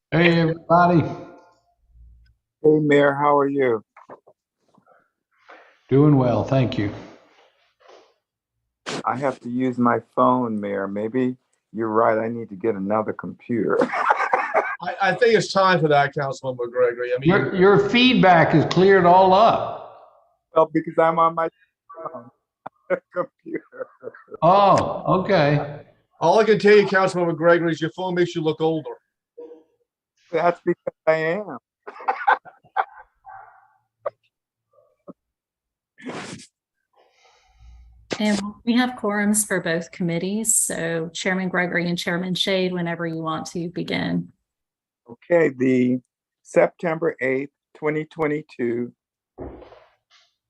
Hey, everybody. Hey, Mayor, how are you? Doing well, thank you. I have to use my phone, Mayor. Maybe you're right. I need to get another computer. I think it's time for that, Councilman Gregory. I mean, Your feedback is cleared all up. Well, because I'm on my phone computer. Oh, okay. all I can tell you, Councilman Gregory, is your phone makes you look older. That's because I am. And we have quorums for both committees, so Chairman Gregory and Chairman Shade, whenever you want to begin. Okay, the September 8th, 2022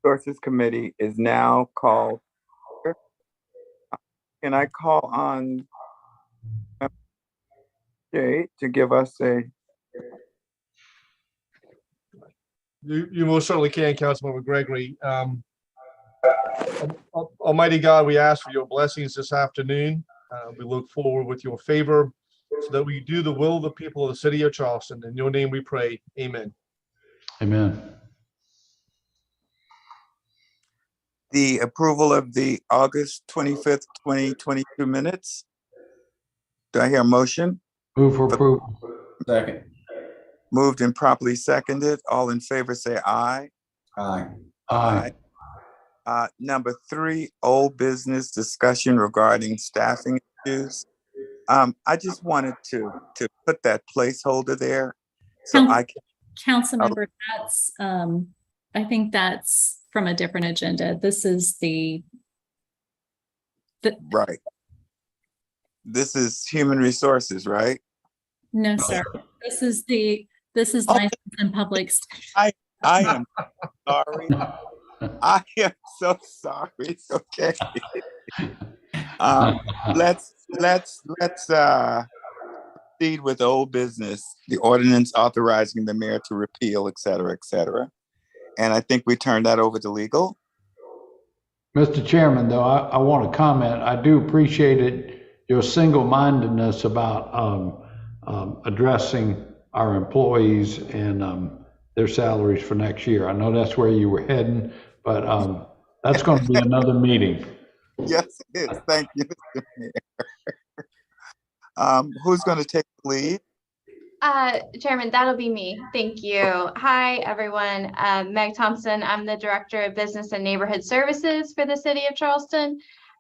Sources Committee is now called. Can I call on Jay to give us a You most certainly can, Councilman Gregory. Almighty God, we ask for your blessings this afternoon. We look forward with your favor so that we do the will of the people of the city of Charleston. In your name we pray. Amen. Amen. the approval of the August 25th, 2022 minutes? Do I hear a motion? Move for approval. Second. Moved and properly seconded. All in favor say aye. Aye. Aye. Number 3, old business discussion regarding staffing issues. I just wanted to put that placeholder there so I can. Councilmember, that's, I think that's from a different agenda. This is Right. This is human resources, right? no, sir. This is Oh. license and public. I am sorry. I am so sorry. Okay. Let's proceed with old business, the ordinance authorizing the mayor to repeal, et cetera, et cetera. And I think we turn that over to legal. Mr. Chairman, though, I want to comment. I do appreciate it, your single-mindedness about addressing our employees and their salaries for next year. I know that's where you were heading, but that's going to be another meeting. Yes, it is. Thank you, Mr. Mayor. Who's going to take the lead? Chairman, that'll be me. Thank you. Hi, everyone. Meg Thompson. I'm the Director of Business and Neighborhood Services for the City of Charleston.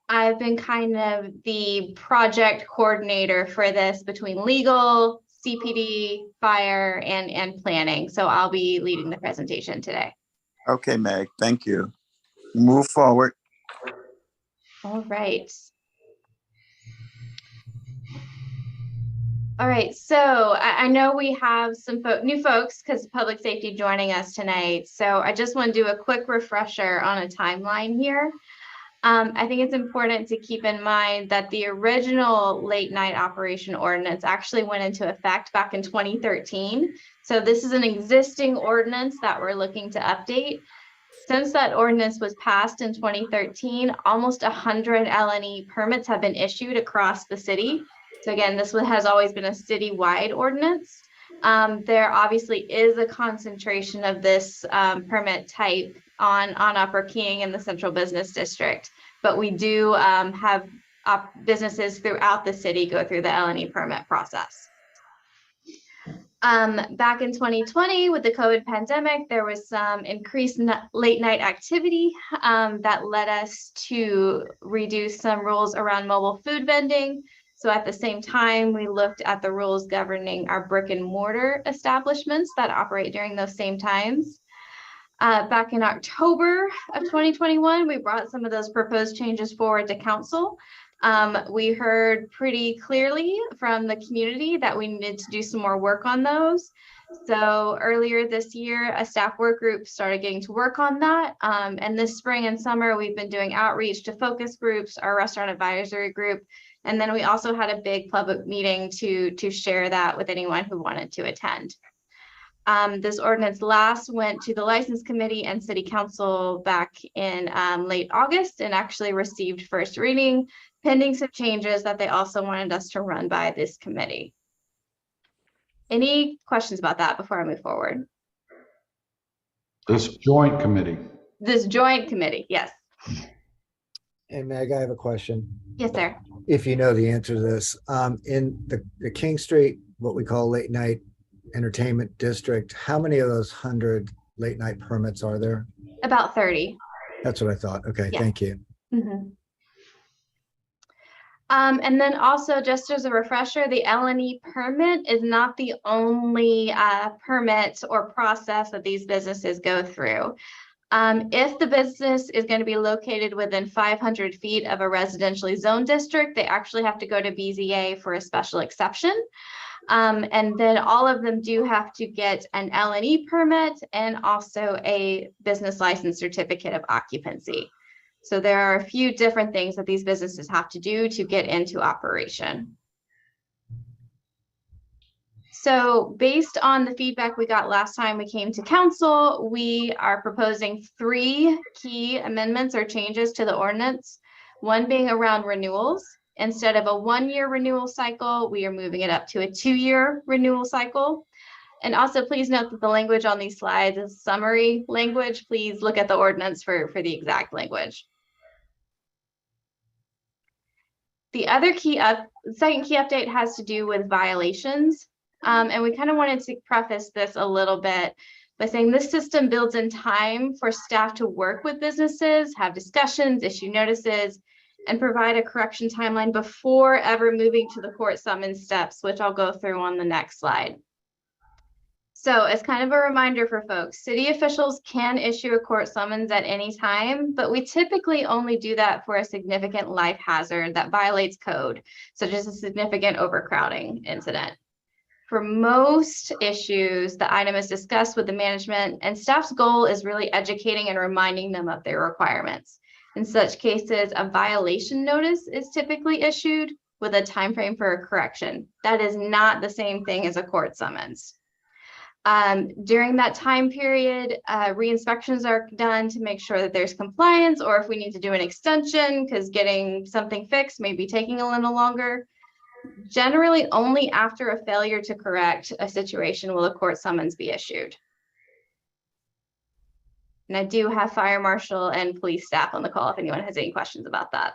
I've been kind of the project coordinator for this between legal, CPD, fire, and planning. So I'll be leading the presentation today. Okay, Meg, thank you. Move forward. All right. All right, so I know we have some new folks because public safety joining us tonight. So I just want to do a quick refresher on a timeline here. I think it's important to keep in mind that the original late night operation ordinance actually went into effect back in 2013. So this is an existing ordinance that we're looking to update. Since that ordinance was passed in 2013, almost 100 LNE permits have been issued across the city. So again, this has always been a citywide ordinance. There obviously is a concentration of this permit type on Upper King in the Central Business District, but we do have businesses throughout the city go through the LNE permit process. Back in 2020 with the COVID pandemic, there was some increased late night activity that led us to reduce some rules around mobile food vending. So at the same time, we looked at the rules governing our brick and mortar establishments that operate during those same times. Back in October of 2021, we brought some of those proposed changes forward to council. We heard pretty clearly from the community that we needed to do some more work on those. So earlier this year, a staff work group started getting to work on that. And this spring and summer, we've been doing outreach to focus groups, our restaurant advisory group. And then we also had a big public meeting to share that with anyone who wanted to attend. This ordinance last went to the License Committee and City Council back in late August and actually received first reading, pending some changes that they also wanted us to run by this committee. Any questions about that before I move forward? This joint committee. This joint committee, yes. Hey, Meg, I have a question. Yes, sir. If you know the answer to this, in the King Street, what we call late night entertainment district, how many of those 100 late night permits are there? About 30. That's what I thought. Okay, Yeah. thank you. Mhm. And then also, just as a refresher, the L&E permit is not the only permit or process that these businesses go through. If the business is going to be located within 500 feet of a residentially zoned district, they actually have to go to BZA for a special exception. And then all of them do have to get an L&E permit and also a business license certificate of occupancy. So there are a few different things that these businesses have to do to get into operation. So based on the feedback we got last time we came to council, we are proposing 3 key amendments or changes to the ordinance. One being around renewals. Instead of a 1-year renewal cycle, we are moving it up to a 2-year renewal cycle. And also please note that the language on these slides is summary language. Please look at the ordinance for the exact language. The other second key update has to do with violations. And we kind of wanted to preface this a little bit by saying this system builds in time for staff to work with businesses, have discussions, issue notices, and provide a correction timeline before ever moving to the court summons steps, which I'll go through on the next slide. So as kind of a reminder for folks, city officials can issue a court summons at any time, but we typically only do that for a significant life hazard that violates code, such as a significant overcrowding incident. For most issues, the item is discussed with the management, and staff's goal is really educating and reminding them of their requirements. In such cases, a violation notice is typically issued with a time frame for a correction. That is not the same thing as a court summons. During that time period, re-inspections are done to make sure that there's compliance, or if we need to do an extension because getting something fixed may be taking a little longer. Generally, only after a failure to correct a situation will a court summons be issued. And I do have fire marshal and police staff on the call if anyone has any questions about that.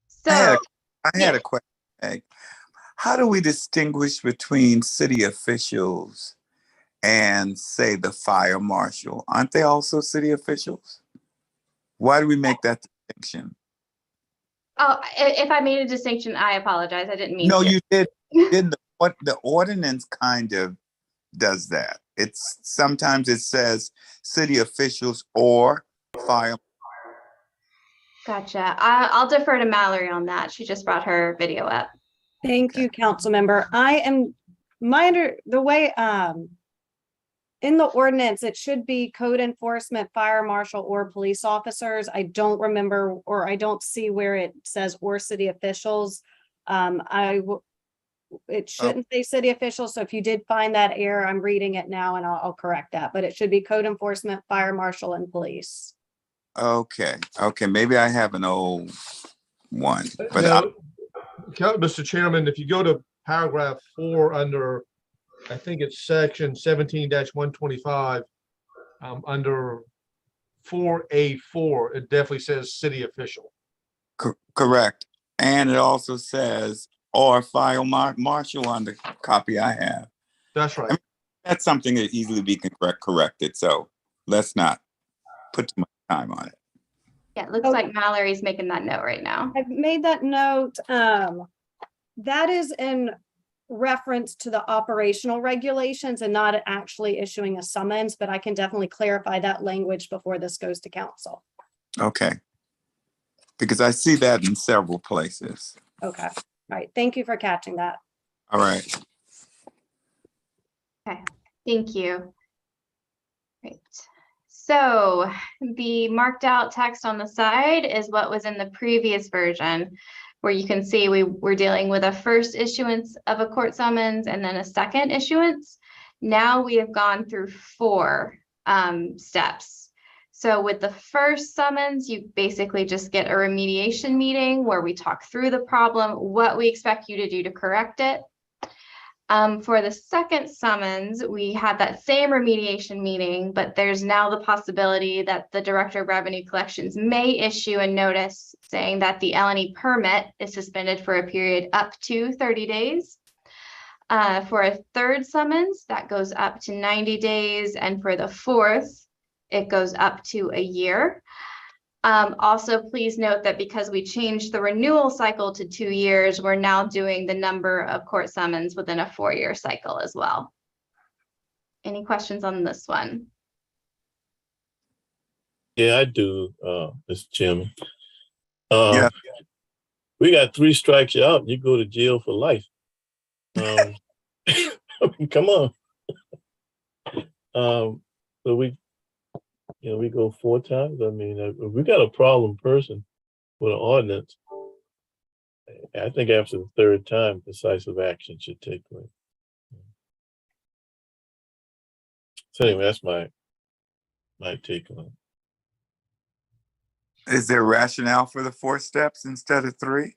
So I had a question, Meg. How do we distinguish between city officials and, say, the fire marshal? Aren't they also city officials? Why do we make that distinction? oh, if I made a distinction, I apologize. I didn't mean No, to. you didn't. What the ordinance kind of does that. It's sometimes it says city officials or fire. Gotcha. I'll defer to Mallory on that. She just brought her video up. Thank you, council member. The way, in the ordinance, it should be code enforcement, fire marshal, or police officers. I don't remember, or I don't see where it says or city officials. It shouldn't say city officials. So if you did find that error, I'm reading it now and I'll correct that, but it should be code enforcement, fire marshal, and police. Okay. Maybe I have an old one, but Now, Mr. Chairman, if you go to paragraph 4 under, I think it's section 17-125, under 4A4, it definitely says city official. correct. And it also says or fire marshal on the copy I have. That's right. That's something that easily be corrected. So let's not put too much time on it. Yeah, it looks Okay. like Mallory's making that note right now. I've made that note. That is in reference to the operational regulations and not actually issuing a summons, but I can definitely clarify that language before this goes to council. Okay. Because I see that in several places. Okay, all right. Thank you for catching that. All right. Okay, thank you. Great. So the marked out text on the side is what was in the previous version, where you can see we were dealing with a first issuance of a court summons and then a second issuance. Now we have gone through 4 steps. So with the first summons, you basically just get a remediation meeting where we talk through the problem, what we expect you to do to correct it. For the second summons, we had that same remediation meeting, but there's now the possibility that the Director of Revenue Collections may issue a notice saying that the LNE permit is suspended for a period up to 30 days. For a third summons, that goes up to 90 days, and for the fourth, it goes up to a year. Also, please note that because we changed the renewal cycle to 2 years, we're now doing the number of court summons within a 4-year cycle as well. Any questions on this one? Yeah, I do, Mr. Chairman. Yeah. We got 3 strikes you out, you go to jail for life. I mean, come on. So we go 4 times. I mean, if we got a problem person with an ordinance, I think after the 3rd time, decisive action should take place. So anyway, that's my take on it. Is there rationale for the 4 steps instead of 3?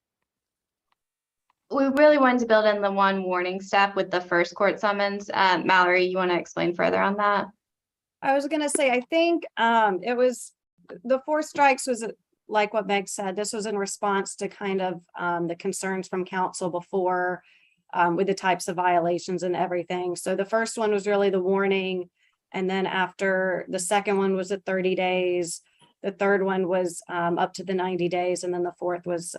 We really wanted to build in the 1 warning step with the first court summons. Mallory, you want to explain further on that? I was gonna say, I think it was, the 4 strikes was like what Meg said, this was in response to kind of the concerns from council before with the types of violations and everything. So the first one was really the warning. And then after the second one was the 30 days. The third one was up to the 90 days. And then the fourth was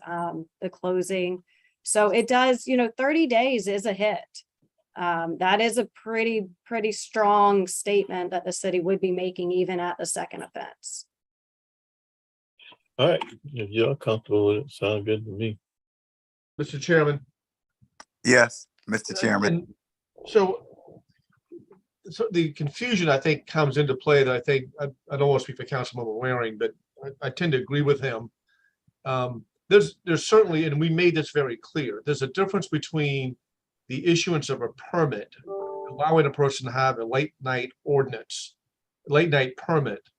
the closing. So it does, 30 days is a hit. That is a pretty strong statement that the city would be making even at the second offense. All right, if you're comfortable with it, sound good to me. Mr. Chairman. Yes, Mr. Chairman. And so the confusion, I think, comes into play that I think, I don't want to speak for Councilmember Waring, but I tend to agree with him. There's certainly, and we made this very clear, there's a difference between the issuance of a permit, allowing a person to have a late night permit,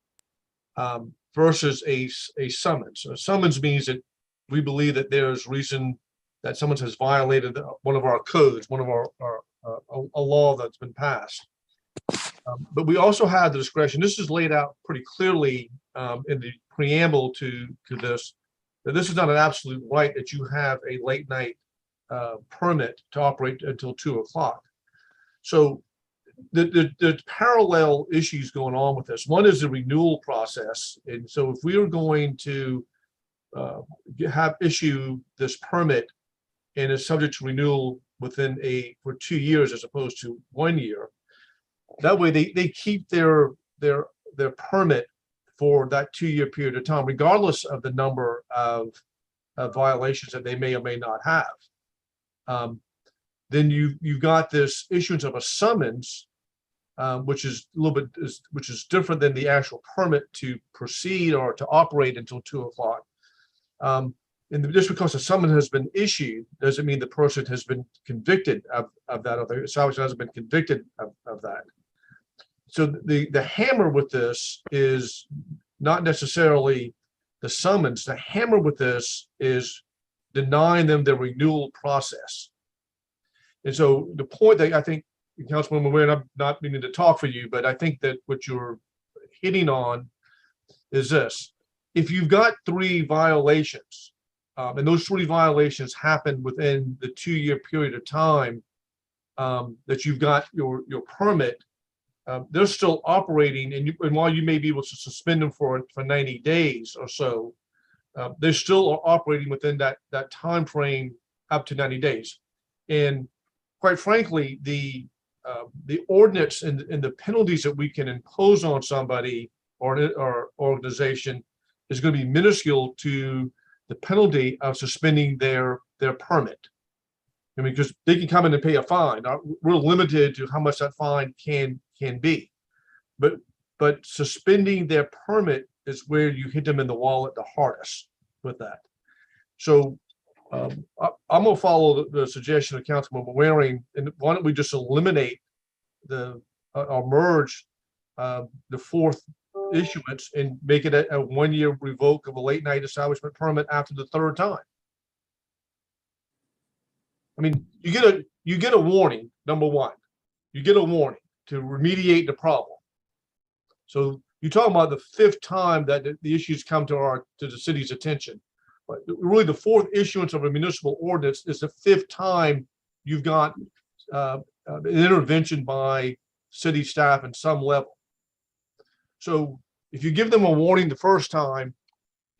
versus a summons. A summons means that we believe that there's reason that someone has violated one of our codes, one of a law that's been passed. But we also have the discretion. This is laid out pretty clearly in the preamble to this, that this is not an absolute right that you have a late night permit to operate until 2 o'clock. So the parallel issues going on with this. One is the renewal process. And so if we are going to issue this permit and is subject to renewal for 2 years as opposed to 1 year, that way they keep their permit for that 2-year period of time, regardless of the number of violations that they may or may not have. Then you got this issuance of a summons, which is a little bit which is different than the actual permit to proceed or to operate until 2 o'clock. And just because a summons has been issued doesn't mean the person has been convicted of that, or the establishment hasn't been convicted of that. So the hammer with this is not necessarily the summons. The hammer with this is denying them the renewal process. And so the point that I think, Councilwoman Ware, and I'm not meaning to talk for you, but I think that what you're hitting on is this. If you've got 3 violations, and those 3 violations happen within the 2-year period of time that you've got your permit, they're still operating, and while you may be able to suspend them for 90 days or so, they're still operating within that time frame up to 90 days. And quite frankly, the ordinance and the penalties that we can impose on somebody or organization is going to be minuscule to the penalty of suspending their permit. I mean, because they can come in and pay a fine. We're limited to how much that fine can be, but suspending their permit is where you hit them in the wallet the hardest with that. So I'm gonna follow the suggestion of Councilman Waring, and why don't we just eliminate or merge the 4th issuance and make it a 1-year revoke of a late night establishment permit after the 3rd time. I mean, you get a warning. number one. You get a warning to remediate the problem. So you're talking about the fifth time that the issues come to the city's attention. But really, the fourth issuance of a municipal ordinance is the fifth time you've got an intervention by city staff at some level. So if you give them a warning the first time,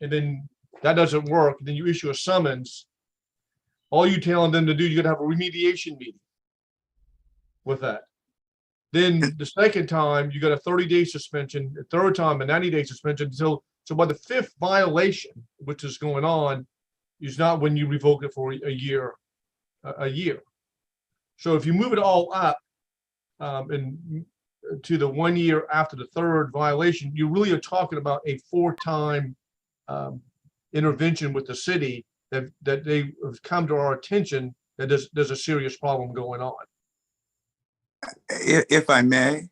and then that doesn't work, then you issue a summons, all you telling them to do, you're gonna have a remediation meeting with that. Then the second time, you got a 30-day suspension, the third time, a 90-day suspension. So by the fifth violation, which is going on, is not when you revoke it for a year. So if you move it all up and to the 1 year after the third violation, you really are talking about a 4-time intervention with the city that they have come to our attention that there's a serious problem going on. If I may,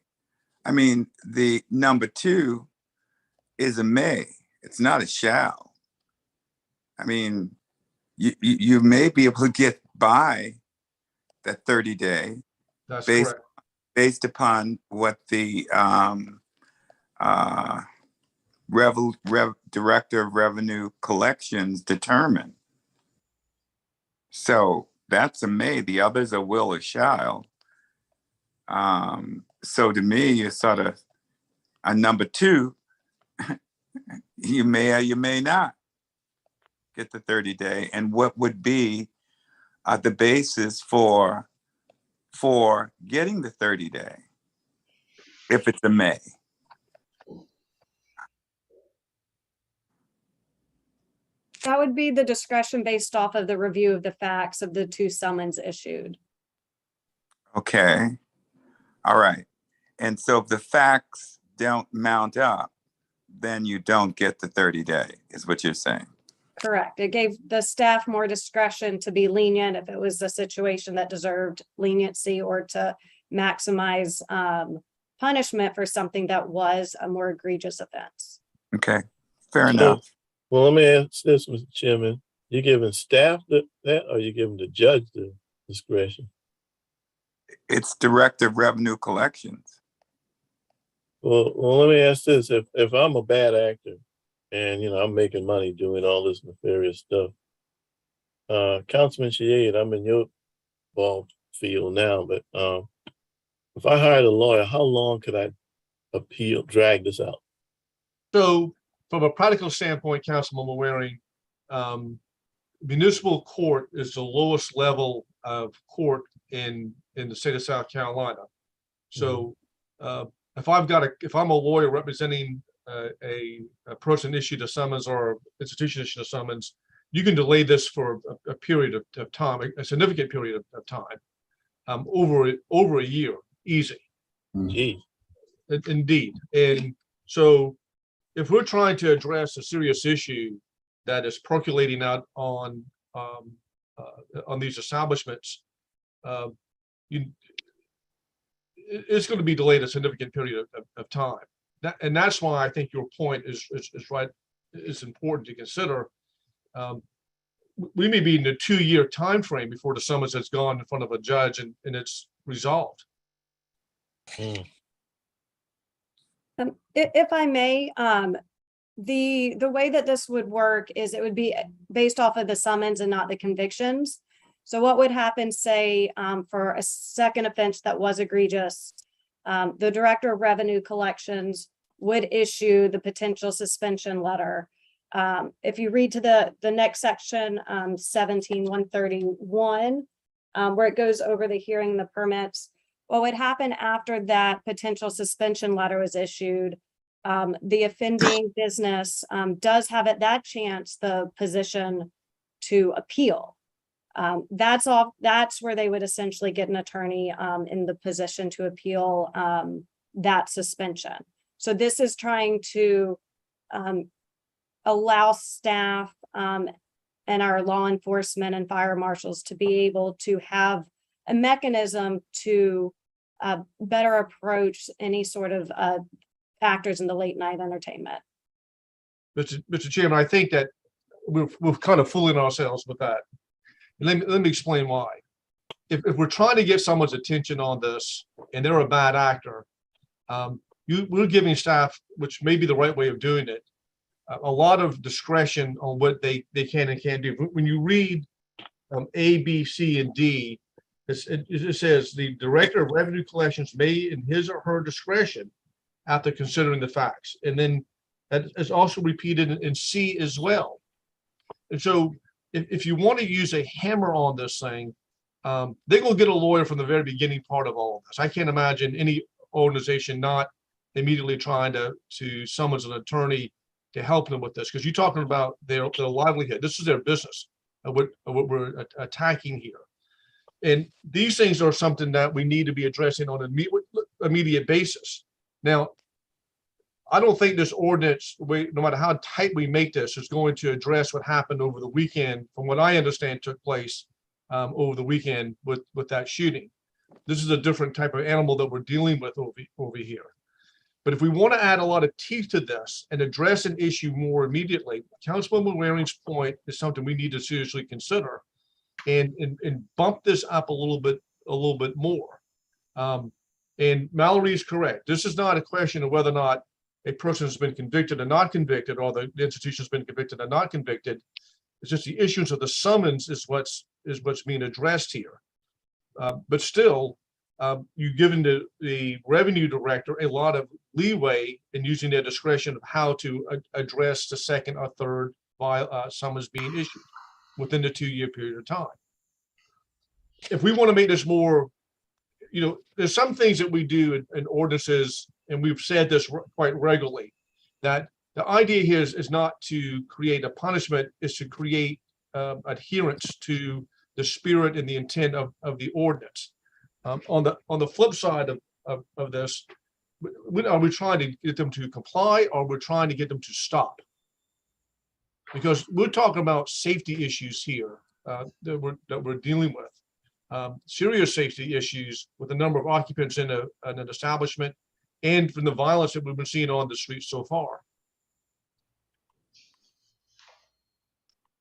I mean, the number 2 is a may. It's not a shall. I mean, you may be able to get by that 30-day That's based correct. based upon what the Director of Revenue Collections determined. So that's a may. The others are will or shall. So to me, you're sort of a number 2. You may or you may not get the 30-day. And what would be the basis for getting the 30-day if it's a may? That would be the discretion based off of the review of the facts of the 2 summons issued. Okay. All right. And so if the facts don't mount up, then you don't get the 30-day, is what you're saying. Correct. It gave the staff more discretion to be lenient if it was a situation that deserved leniency, or to maximize punishment for something that was a more egregious offense. Okay. Fair So, enough. well, let me ask this, Mr. Chairman. You giving staff that, or you giving the judge the discretion? It's Director of Revenue Collections. Well, let me ask this. If I'm a bad actor and, I'm making money doing all this nefarious stuff, Councilman Shahid, I'm in your ball field now, but if I hired a lawyer, how long could I drag this out? So from a practical standpoint, Councilman Waring, municipal court is the lowest level of court in the state of South Carolina. So if I'm a lawyer representing a person issued a summons or institution issued a summons, you can delay this for a period of time, a significant period of time, over a year, easy. Gee. Indeed. And so if we're trying to address a serious issue that is percolating out on these establishments, it's going to be delayed a significant period of time. And that's why I think your point is right. It's important to consider. We may be in a 2-year time frame before the summons has gone in front of a judge and it's resolved. If I may, the way that this would work is it would be based off of the summons and not the convictions. So what would happen, say, for a second offense that was egregious, the Director of Revenue Collections would issue the potential suspension letter. If you read to the next section, 17-131, where it goes over the hearing, the permits, what would happen after that potential suspension letter was issued, the offending business does have at that chance the position to appeal. That's where they would essentially get an attorney in the position to appeal that suspension. So this is trying to allow staff and our law enforcement and fire marshals to be able to have a mechanism to better approach any sort of actors in the late night entertainment. Mr. Chairman, I think that we're kind of fooling ourselves with that. Let me explain why. if we're trying to get someone's attention on this and they're a bad actor, we're giving staff, which may be the right way of doing it, a lot of discretion on what they can and can't do. When you read A, B, C, and D, it says the Director of Revenue Collections may, in his or her discretion, after considering the facts. And then that is also repeated in C as well. And so if you want to use a hammer on this thing, they're going to get a lawyer from the very beginning part of all of this. I can't imagine any organization not immediately trying to summons an attorney to help them with this, because you're talking about their livelihood. This is their business, what we're attacking here. And these things are something that we need to be addressing on an immediate basis. Now, I don't think this ordinance, no matter how tight we make this, is going to address what happened over the weekend, from what I understand took place over the weekend with that shooting. This is a different type of animal that we're dealing with over here. But if we want to add a lot of teeth to this and address an issue more immediately, Councilwoman Waring's point is something we need to seriously consider and bump this up a little bit more. And Mallory is correct. This is not a question of whether or not a person has been convicted or not convicted, or the institution has been convicted or not convicted. It's just the issuance of the summons is what's being addressed here. But still, you've given the revenue director a lot of leeway in using their discretion of how to address the second or third summons being issued within the 2-year period of time. If we want to make this more, there's some things that we do in ordinances, and we've said this quite regularly, that the idea here is not to create a punishment, is to create adherence to the spirit and the intent of the ordinance. On the flip side of this, are we trying to get them to comply, or we're trying to get them to stop? Because we're talking about safety issues here that we're dealing with, serious safety issues with the number of occupants in an establishment, and from the violence that we've been seeing on the streets so far.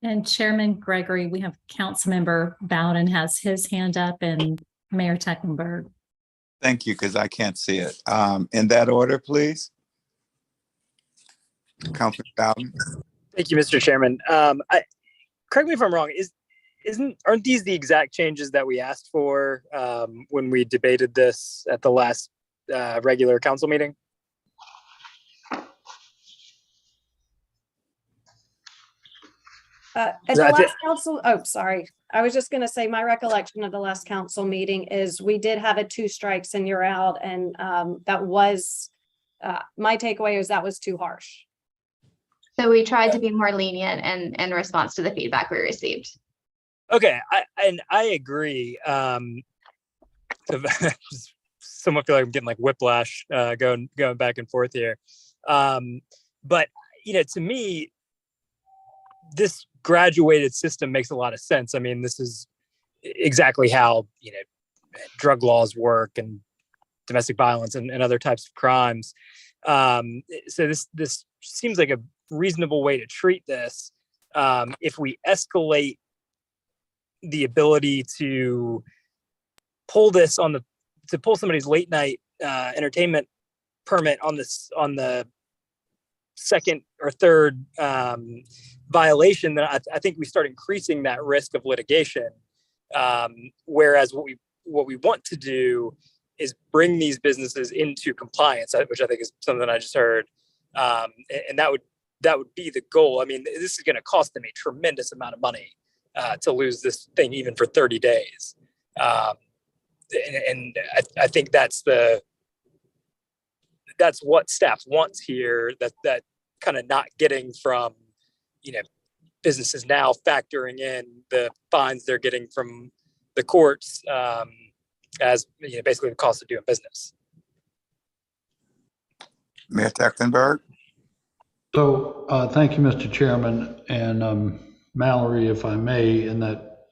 And Chairman Gregory, we have Councilmember Bowden has his hand up, and Mayor Tecklenburg. Thank you, because I can't see it. In that order, please. Councilman Bowden. Thank you, Mr. Chairman. Correct me if I'm wrong. Aren't these the exact changes that we asked for when we debated this at the last regular council meeting? At the last council, sorry. I was just going to say my recollection of the last council meeting is we did have a 2 strikes and you're out. And that was, my takeaway is that was too harsh. So we tried to be more lenient in response to the feedback we received. Okay, I agree. Somewhat feel like I'm getting like whiplash going back and forth here. But to me, this graduated system makes a lot of sense. I mean, this is exactly how drug laws work and domestic violence and other types of crimes. So this seems like a reasonable way to treat this. If we escalate the ability to pull somebody's late night entertainment permit on the second or third violation, then I think we start increasing that risk of litigation. Whereas what we want to do is bring these businesses into compliance, which I think is something I just heard, and that would be the goal. I mean, this is going to cost them a tremendous amount of money to lose this thing even for 30 days. And I think that's what staff wants here, that kind of not getting from, businesses now factoring in the fines they're getting from the courts as basically the cost of doing business. Mayor Tecklenburg. So thank you, Mr. Chairman, and Mallory, if I may, in that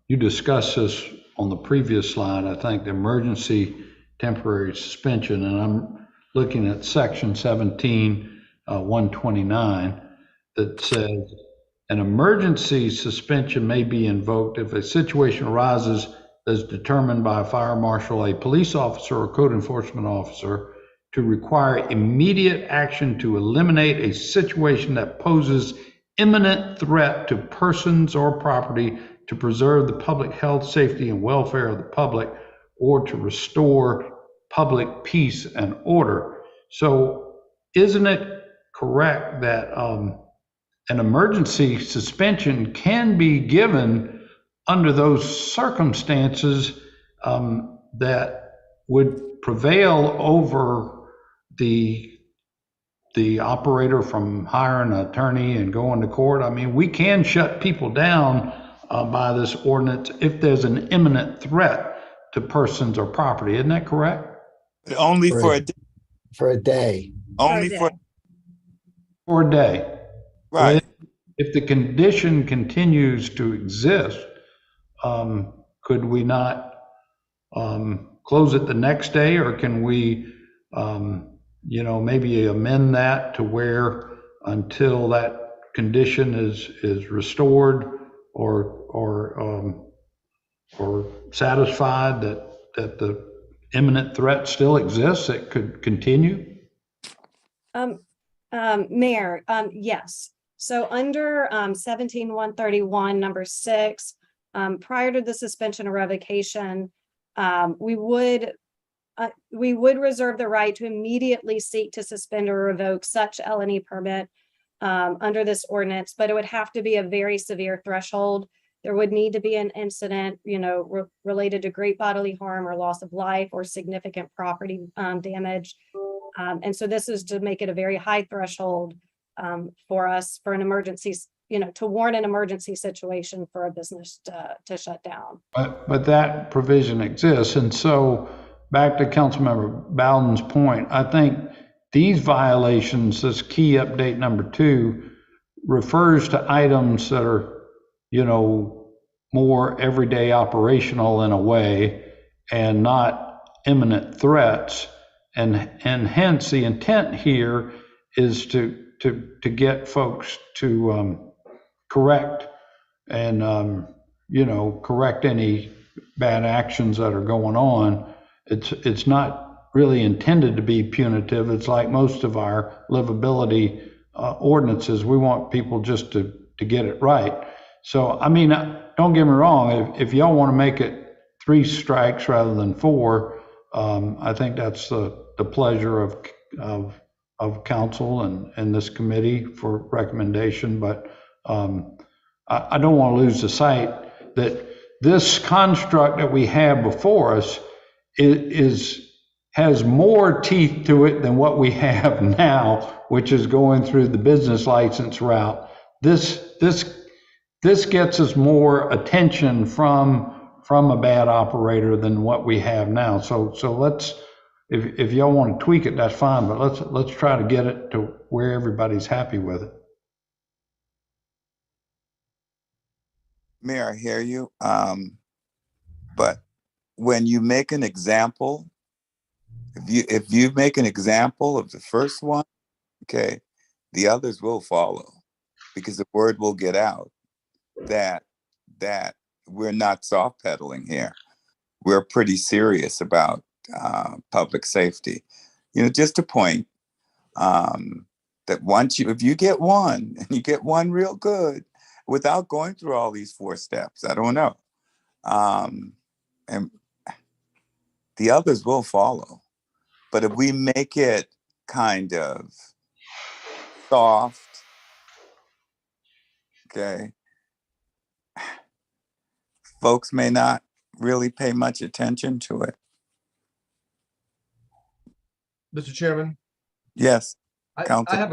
you discussed this on the previous slide, I think the emergency temporary suspension, and I'm looking at section 17, 129, that says an emergency suspension may be invoked if a situation arises as determined by a fire marshal, a police officer, or code enforcement officer to require immediate action to eliminate a situation that poses imminent threat to persons or property, to preserve the public health, safety, and welfare of the public, or to restore public peace and order. So isn't it correct that an emergency suspension can be given under those circumstances that would prevail over the operator from hiring an attorney and going to court? I mean, we can shut people down by this ordinance if there's an imminent threat to persons or property. Isn't that correct? But only for a day. For a day. Only for, For a day. right. If the condition continues to exist, could we not close it the next day, or can we, maybe amend that to where until that condition is restored or satisfied that the imminent threat still exists, it could continue? Mayor, yes. So under 17-131, number 6, prior to the suspension or revocation, we would reserve the right to immediately seek to suspend or revoke such L&E permit under this ordinance, but it would have to be a very severe threshold. There would need to be an incident, related to great bodily harm or loss of life or significant property damage. And so this is to make it a very high threshold for us for an emergency, to warn an emergency situation for a business to shut down. But that provision exists. And so back to Councilmember Bowden's point, I think these violations, this key update number 2, refers to items that are, more everyday operational in a way and not imminent threats. And hence the intent here is to get folks to correct and, correct any bad actions that are going on. It's not really intended to be punitive. It's like most of our livability ordinances. We want people just to get it right. So, I mean, don't get me wrong. If y'all want to make it 3 strikes rather than 4, I think that's the pleasure of council and this committee for recommendation. But I don't want to lose the sight that this construct that we have before us has more teeth to it than what we have now, which is going through the business license route. This gets us more attention from a bad operator than what we have now. So let's, if y'all want to tweak it, that's fine, but let's try to get it to where everybody's happy with it. Mayor, I hear you. But when you make an example, if you make an example of the first one, okay, the others will follow, because the word will get out that we're not soft pedaling here. We're pretty serious about public safety. Just a point that if you get one and you get one real good without going through all these 4 steps, I don't know. And the others will follow. But if we make it kind of soft, okay, folks may not really pay much attention to it. Mr. Chairman, Yes, I Council. have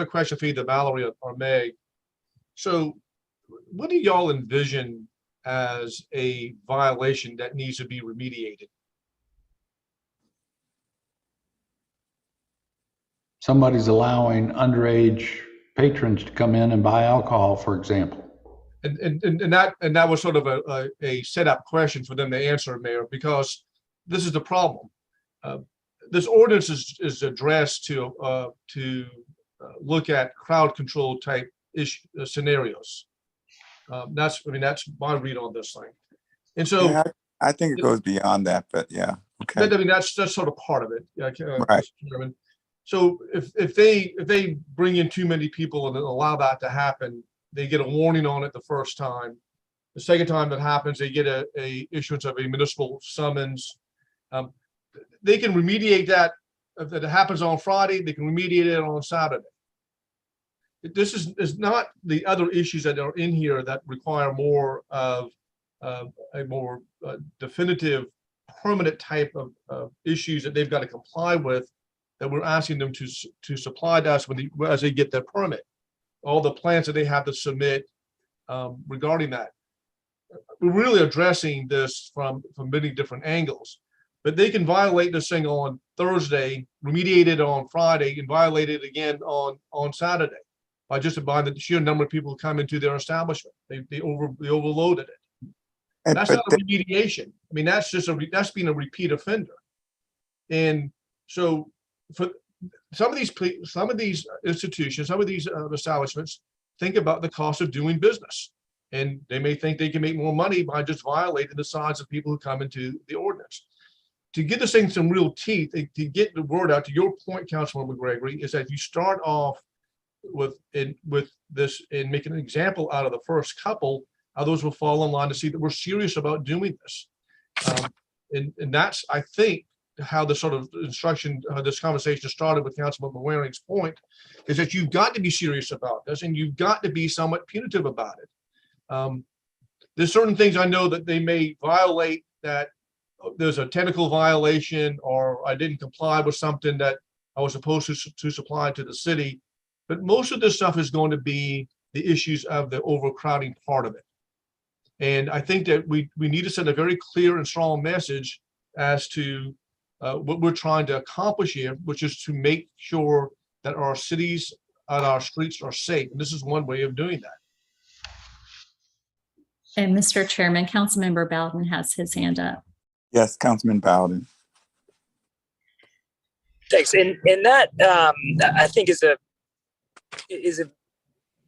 a question for either Valerie or Meg. So what do y'all envision as a violation that needs to be remediated? Somebody's allowing underage patrons to come in and buy alcohol, for example. And that was sort of a setup question for them to answer, Mayor, because this is the problem. This ordinance is addressed to look at crowd control type scenarios. That's my read on this thing. And so I think it goes beyond that, but yeah, okay. I mean, that's sort of part of it. Yeah, Right. Mr. Chairman. So if they bring in too many people and allow that to happen, they get a warning on it the first time. The second time that happens, they get a issuance of a municipal summons. They can remediate that. If it happens on Friday, they can remediate it on Saturday. This is not the other issues that are in here that require more of a more definitive, permanent type of issues that they've got to comply with, that we're asking them to supply to us as they get their permit. All the plans that they have to submit regarding that. We're really addressing this from many different angles, but they can violate this thing on Thursday, remediate it on Friday, and violate it again on Saturday by the sheer number of people who come into their establishment. They overloaded it. That's not a remediation. I mean, that's being a repeat offender. And so for some of these institutions, some of these establishments think about the cost of doing business. And they may think they can make more money by just violating the size of people who come into the ordinance. To get this thing some real teeth, to get the word out, to your point, Councilman Gregory, is that you start off with this and make an example out of the first couple, others will fall in line to see that we're serious about doing this. And that's, I think, how the sort of instruction, this conversation started with Councilman Waring's point, is that you've got to be serious about this and you've got to be somewhat punitive about it. There's certain things I know that they may violate, that there's a technical violation or I didn't comply with something that I was supposed to supply to the city. But most of this stuff is going to be the issues of the overcrowding part of it. And I think that we need to send a very clear and strong message as to what we're trying to accomplish here, which is to make sure that our cities and our streets are safe. And this is one way of doing that. And Mr. Chairman, Councilmember Bowden has his hand up. Yes, Councilman Bowden. Thanks. And that I think is a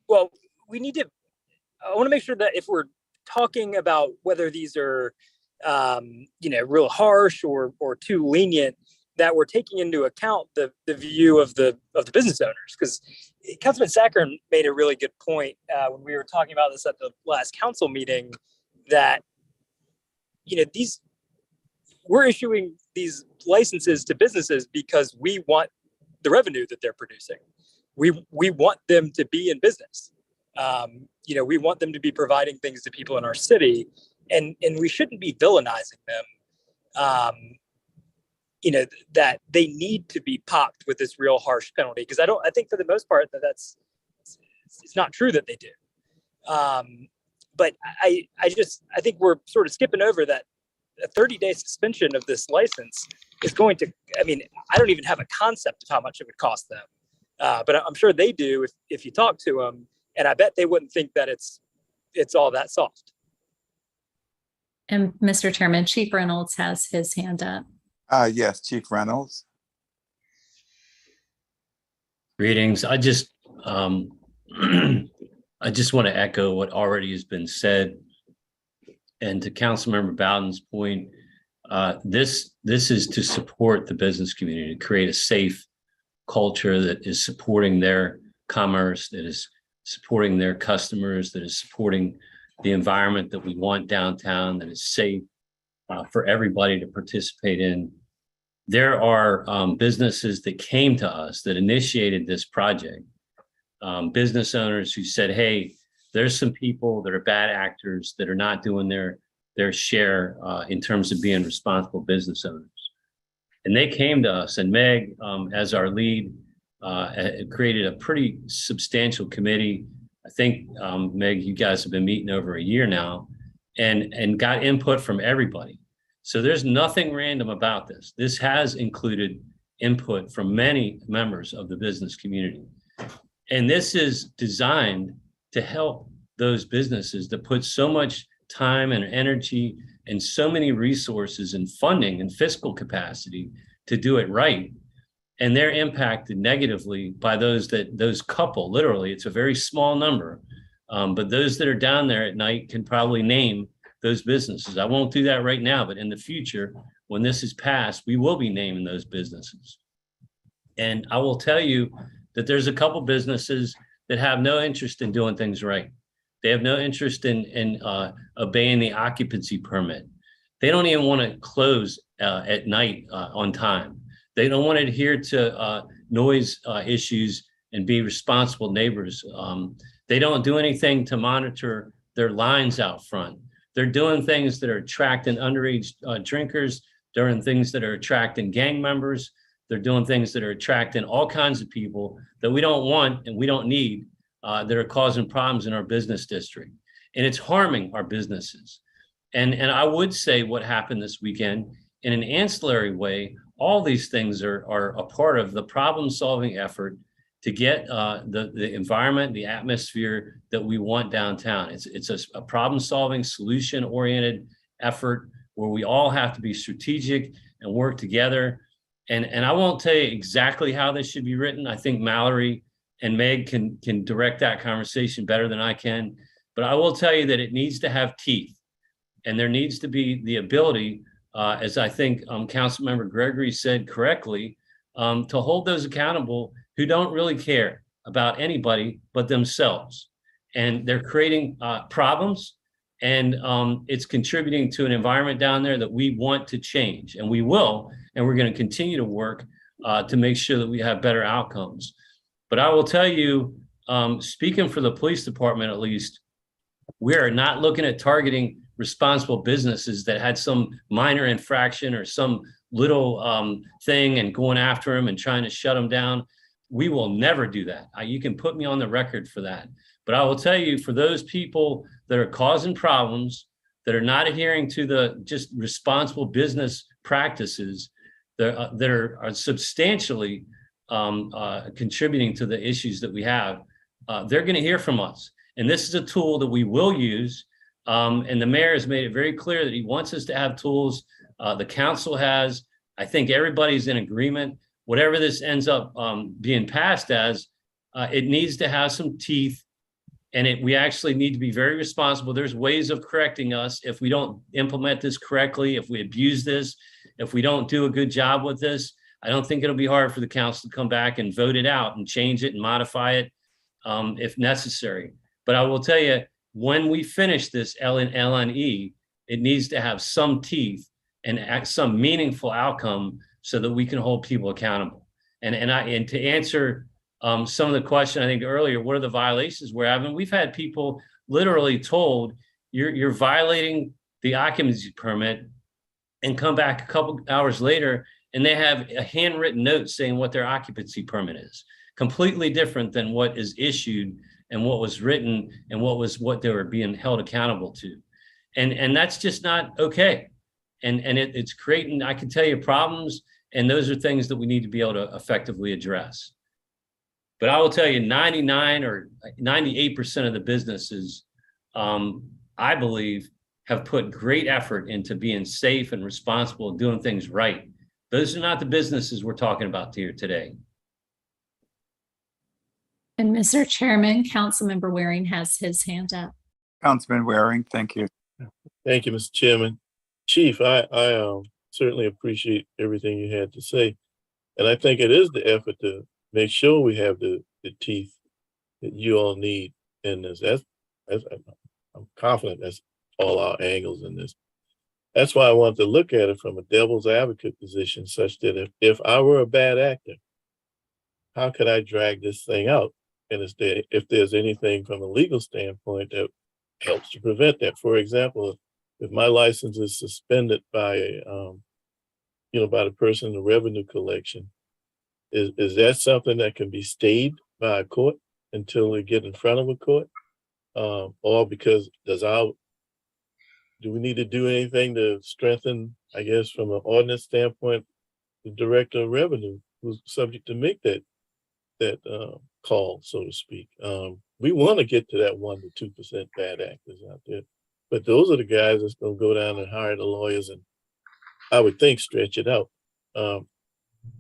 well, we need to, I want to make sure that if we're talking about whether these are real harsh or too lenient, that we're taking into account the view of the business owners. Because Councilman Saccone made a really good point when we were talking about this at the last council meeting, that we're issuing these licenses to businesses because we want the revenue that they're producing. We want them to be in business. We want them to be providing things to people in our city, and we shouldn't be villainizing them. That they need to be popped with this real harsh penalty, because I think for the most part it's not true that they do. But I think we're sort of skipping over that a 30-day suspension of this license is going to, I don't even have a concept of how much it would cost them. But I'm sure they do if you talk to them, and I bet they wouldn't think that it's all that soft. And Mr. Chairman, Chief Reynolds has his hand up. Yes, Chief Reynolds. Greetings. I just want to echo what already has been said. And to Councilmember Bowden's point, this is to support the business community, to create a safe culture that is supporting their commerce, that is supporting their customers, that is supporting the environment that we want downtown, that is safe for everybody to participate in. There are businesses that came to us that initiated this project, business owners who said, hey, there's some people that are bad actors that are not doing their share in terms of being responsible business owners. And they came to us, and Meg, as our lead, created a pretty substantial committee. I think, Meg, you guys have been meeting over a year now, and got input from everybody. So there's nothing random about this. This has included input from many members of the business community. And this is designed to help those businesses that put so much time and energy and so many resources and funding and fiscal capacity to do it right. And they're impacted negatively by those couple, literally, it's a very small number, but those that are down there at night can probably name those businesses. I won't do that right now, but in the future, when this is passed, we will be naming those businesses. And I will tell you that there's a couple businesses that have no interest in doing things right. They have no interest in obeying the occupancy permit. They don't even want to close at night on time. They don't want to adhere to noise issues and be responsible neighbors. They don't do anything to monitor their lines out front. They're doing things that are attracting underage drinkers. They're doing things that are attracting gang members. They're doing things that are attracting all kinds of people that we don't want and we don't need that are causing problems in our business district. And it's harming our businesses. And I would say what happened this weekend in an ancillary way, all these things are a part of the problem-solving effort to get the environment, the atmosphere that we want downtown. It's a problem-solving, solution-oriented effort where we all have to be strategic and work together. And I won't tell you exactly how this should be written. I think Mallory and Meg can direct that conversation better than I can. But I will tell you that it needs to have teeth. And there needs to be the ability, as I think Councilmember Gregory said correctly, to hold those accountable who don't really care about anybody but themselves. And they're creating problems, and it's contributing to an environment down there that we want to change, and we will, and we're going to continue to work to make sure that we have better outcomes. But I will tell you, speaking for the police department at least, we are not looking at targeting responsible businesses that had some minor infraction or some little thing and going after them and trying to shut them down. We will never do that. You can put me on the record for that. But I will tell you, for those people that are causing problems, that are not adhering to the just responsible business practices, that are substantially contributing to the issues that we have, they're going to hear from us. And this is a tool that we will use. And the mayor has made it very clear that he wants us to have tools. The council has. I think everybody's in agreement. Whatever this ends up being passed as, it needs to have some teeth, and we actually need to be very responsible. There's ways of correcting us if we don't implement this correctly, if we abuse this, if we don't do a good job with this. I don't think it'll be hard for the council to come back and vote it out and change it and modify it if necessary. But I will tell you, when we finish this LNE, it needs to have some teeth and some meaningful outcome so that we can hold people accountable. And to answer some of the question, I think earlier, what are the violations we're having? We've had people literally told you're violating the occupancy permit, and come back a couple hours later and they have a handwritten note saying what their occupancy permit is. Completely different than what is issued and what was written and what they were being held accountable to. And that's just not okay. And it's creating, I can tell you, problems, and those are things that we need to be able to effectively address. But I will tell you, 99 or 98% of the businesses, I believe, have put great effort into being safe and responsible, doing things right. Those are not the businesses we're talking about here today. And Mr. Chairman, Councilmember Waring has his hand up. Councilman Waring, thank you. Thank you, Mr. Chairman. Chief, I certainly appreciate everything you had to say. And I think it is the effort to make sure we have the teeth that you all need in this. I'm confident that's all our angles in this. That's why I want to look at it from a devil's advocate position, such that if I were a bad actor, how could I drag this thing out? And if there's anything from a legal standpoint that helps to prevent that. For example, if my license is suspended by by the person in the revenue collection, is that something that can be stayed by a court until we get in front of a court? Or because do we need to do anything to strengthen, I guess, from an ordinance standpoint, the director of revenue who's subject to make that call, so to speak. We want to get to that 1% to 2% bad actors out there, but those are the guys that's going to go down and hire the lawyers and I would think stretch it out.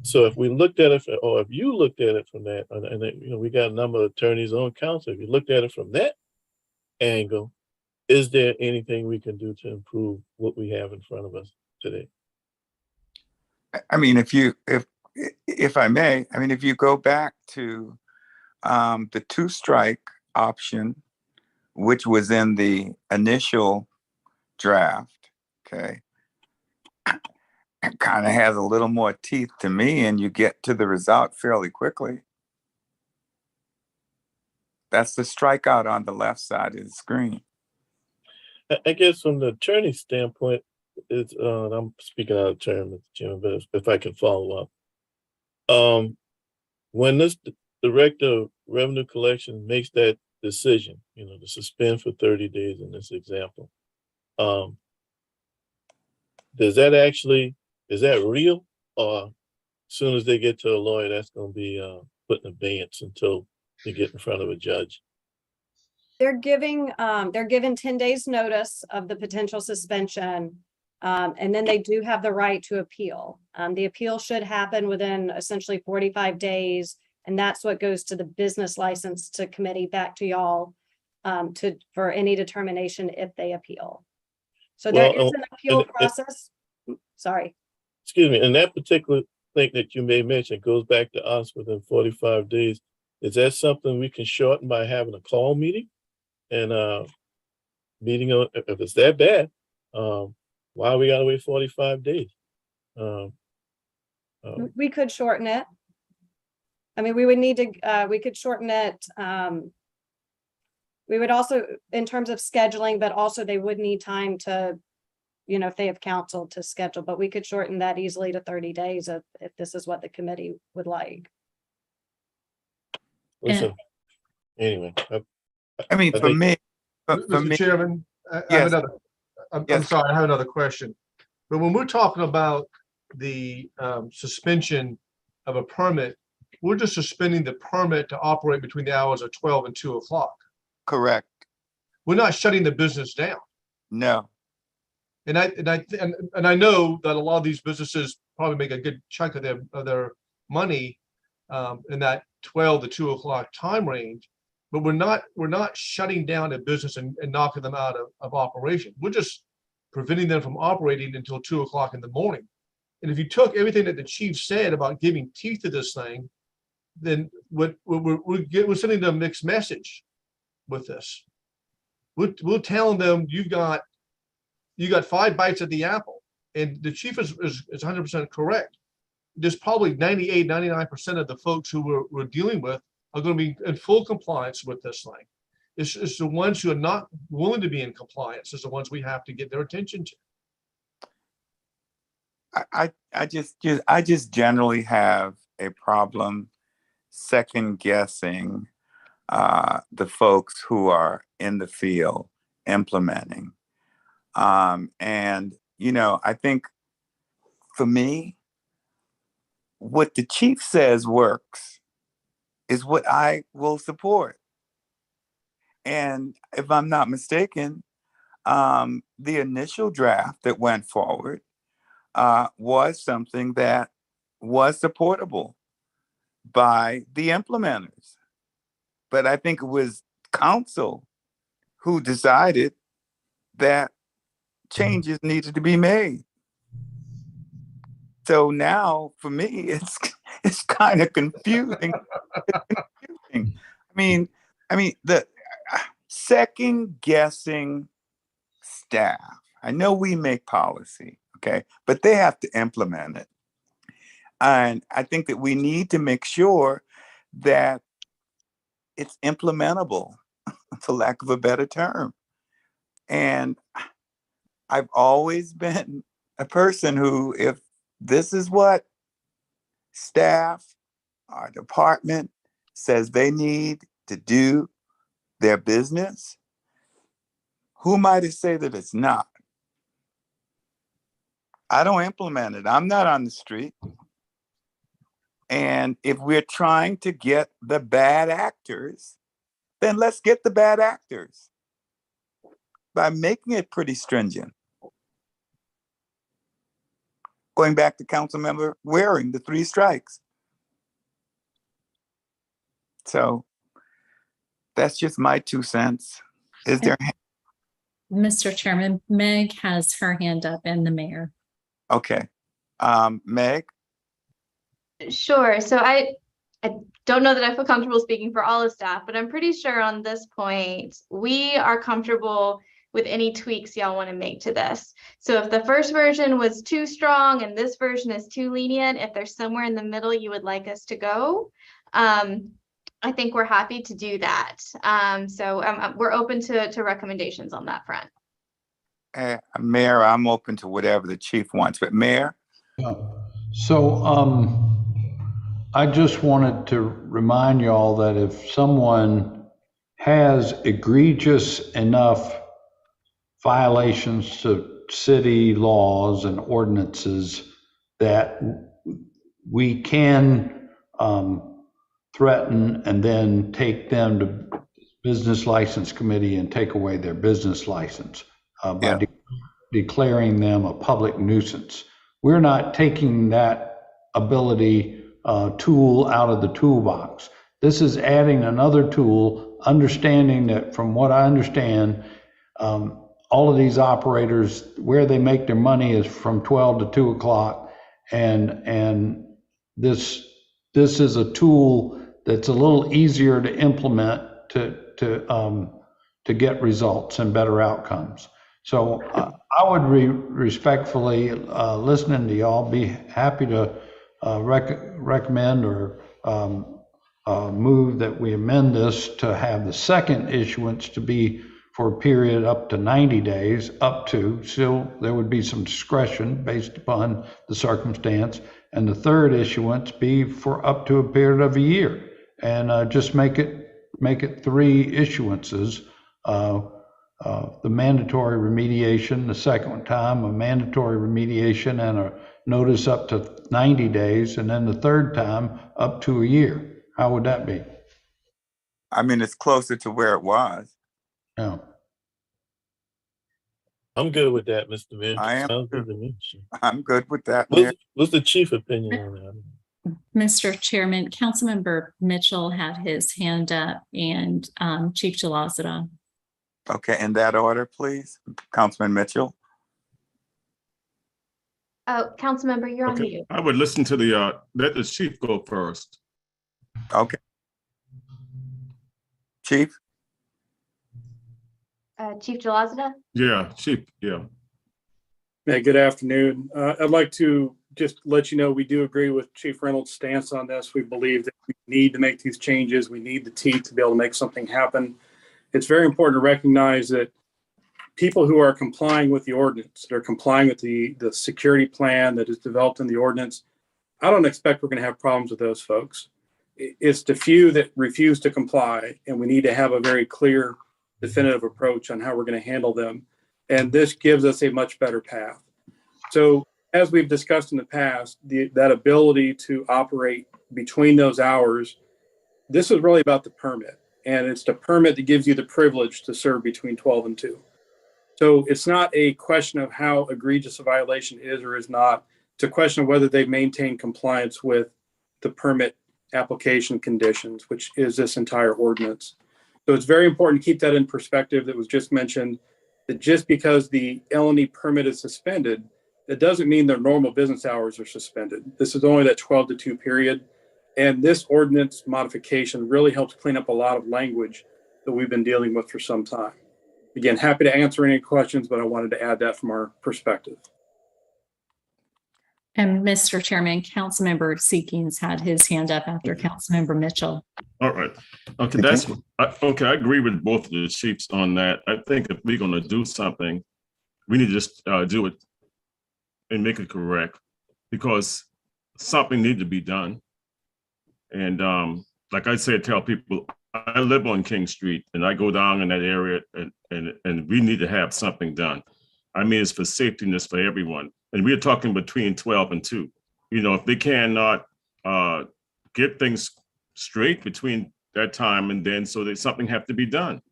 So if we looked at it, or if you looked at it from that, and we got a number of attorneys on council, if you looked at it from that angle, is there anything we can do to improve what we have in front of us today? I mean, if I may, I mean, if you go back to the two strike option, which was in the initial draft, okay, it kind of has a little more teeth to me, and you get to the result fairly quickly. That's the strikeout on the left side of the screen. I guess from the attorney standpoint, it's I'm speaking out of turn, Mr. Chairman, but if I can follow up. When this director of revenue collection makes that decision, you know, to suspend for 30 days in this example, is that real? Or as soon as they get to a lawyer, that's going to be put in abeyance until they get in front of a judge? They're given 10 days notice of the potential suspension. And then they do have the right to appeal. The appeal should happen within essentially 45 days. And that's what goes to the business license to committee back to y'all for any determination if they appeal. So there is an appeal process. Sorry. Excuse me. And that particular thing that you may mention goes back to us within 45 days. Is that something we can shorten by having a call meeting? And meeting, if it's that bad, why we gotta wait 45 days? We could shorten it. I mean, we would need to, we could shorten it. We would also, in terms of scheduling, but also they would need time to, you know, if they have counsel to schedule, but we could shorten that easily to 30 days if this is what the committee would like. Listen, anyway. I mean, for me, Mr. Chairman, I Yes. have another, I'm Yes. sorry, I have another question. But when we're talking about the suspension of a permit, we're just suspending the permit to operate between the hours of 12 and 2 o'clock. correct. We're not shutting the business down. No, And I know that a lot of these businesses probably make a good chunk of their money in that 12 to 2 o'clock time range. But we're not shutting down a business and knocking them out of operation. We're just preventing them from operating until 2 o'clock in the morning. And if you took everything that the chief said about giving teeth to this thing, then we're sending them a mixed message with this. We're telling them you got 5 bites at the apple, and the chief is 100% correct. There's probably 98, 99% of the folks who we're dealing with are going to be in full compliance with this thing. It's the ones who are not willing to be in compliance is the ones we have to get their attention to. I just generally have a problem second guessing the folks who are in the field implementing. And, you know, I think for me, what the chief says works is what I will support. And if I'm not mistaken, the initial draft that went forward was something that was supportable by the implementers. But I think it was council who decided that changes needed to be made. So now for me, it's kind of confusing. I mean, the second guessing staff. I know we make policy, okay, but they have to implement it. And I think that we need to make sure that it's implementable, for lack of a better term. And I've always been a person who, if this is what staff, our department says they need to do their business, who am I to say that it's not? I don't implement it. I'm not on the street. And if we're trying to get the bad actors, then let's get the bad actors by making it pretty stringent. Going back to Councilmember Waring, the 3 strikes. So that's just my 2 cents. Is there? Mr. Chairman, Meg has her hand up and the mayor. Okay. Meg? Sure. So I don't know that I feel comfortable speaking for all of staff, but I'm pretty sure on this point, we are comfortable with any tweaks y'all want to make to this. So if the first version was too strong and this version is too lenient, if there's somewhere in the middle you would like us to go, I think we're happy to do that. We're open to recommendations on that front. Mayor, I'm open to whatever the chief wants, but Mayor? So I just wanted to remind y'all that if someone has egregious enough violations to city laws and ordinances that we can threaten and then take them to business license committee and take away their business license by declaring them a public nuisance. We're not taking that ability tool out of the toolbox. This is adding another tool, understanding that from what I understand, all of these operators, where they make their money is from 12 to 2 o'clock. And this is a tool that's a little easier to implement to get results and better outcomes. So I would respectfully, listening to y'all, be happy to recommend or move that we amend this to have the second issuance to be for a period up to 90 days, still there would be some discretion based upon the circumstance, and the third issuance be for up to a period of a year, and just make it 3 issuances. The mandatory remediation, the second time a mandatory remediation and a notice up to 90 days, and then the third time up to a year. How would that be? I mean, it's closer to where it was. Yeah. I'm good with that, Mr. Mayor. I am Sounds good too. to me. I'm good with that, Mayor. What's the chief opinion on that? Mr. Chairman, Councilmember Mitchell had his hand up and Chief Jalazada. Okay, in that order, please. Councilman Mitchell. Oh, Councilmember, you're on mute. I would listen to let the chief go first. Okay. Chief? Chief Jalazada? Yeah, chief, yeah. Yeah, good afternoon. I'd like to just let you know, we do agree with Chief Reynolds' stance on this. We believe that we need to make these changes. We need the teeth to be able to make something happen. It's very important to recognize that people who are complying with the ordinance, that are complying with the security plan that is developed in the ordinance, I don't expect we're going to have problems with those folks. It's the few that refuse to comply, and we need to have a very clear, definitive approach on how we're going to handle them. And this gives us a much better path. So as we've discussed in the past, that ability to operate between those hours, this is really about the permit. And it's the permit that gives you the privilege to serve between 12 and 2. So it's not a question of how egregious a violation is or is not. It's a question of whether they maintain compliance with the permit application conditions, which is this entire ordinance. So it's very important to keep that in perspective. That was just mentioned, that just because the L&E permit is suspended, it doesn't mean their normal business hours are suspended. This is only that 12 to 2 period. And this ordinance modification really helps clean up a lot of language that we've been dealing with for some time. Again, happy to answer any questions, but I wanted to add that from our perspective. And Mr. Chairman, Councilmember Seekings had his hand up after Councilmember Mitchell. All right. Okay, okay. I agree with both of the chiefs on that. I think if we're going to do something, we need to just do it and make it correct, because something needs to be done. And like I said, tell people, I live on King Street and I go down in that area, and we need to have something done. I mean, it's for safety and it's for everyone. And we're talking between 12 and 2. You know, if they cannot get things straight between that time and then, so that something have to be done.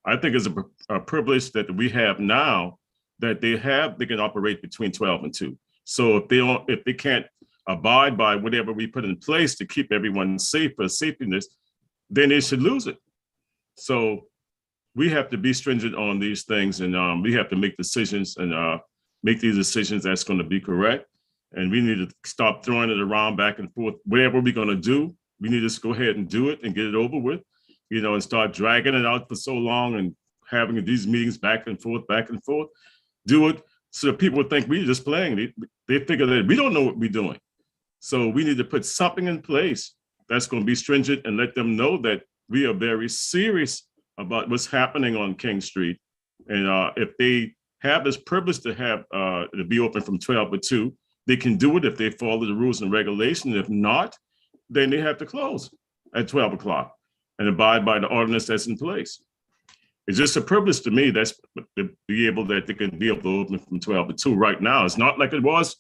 I think it's a privilege that we have now that they can operate between 12 and 2. So if they can't abide by whatever we put in place to keep everyone safe for safetyness, then they should lose it. So we have to be stringent on these things, and we have to make decisions and make these decisions that's going to be correct. And we need to stop throwing it around back and forth. Whatever we're going to do, we need to just go ahead and do it and get it over with, and start dragging it out for so long and having these meetings back and forth. Do it so that people think we're just playing. They figure that we don't know what we're doing. So we need to put something in place that's going to be stringent and let them know that we are very serious about what's happening on King Street. And if they have this privilege to have to be open from 12 to 2, they can do it if they follow the rules and regulations. If not, then they have to close at 12 o'clock and abide by the ordinance that's in place. It's just a privilege to me that's to be able that they can be able to open from 12 to 2 right now. It's not like it was,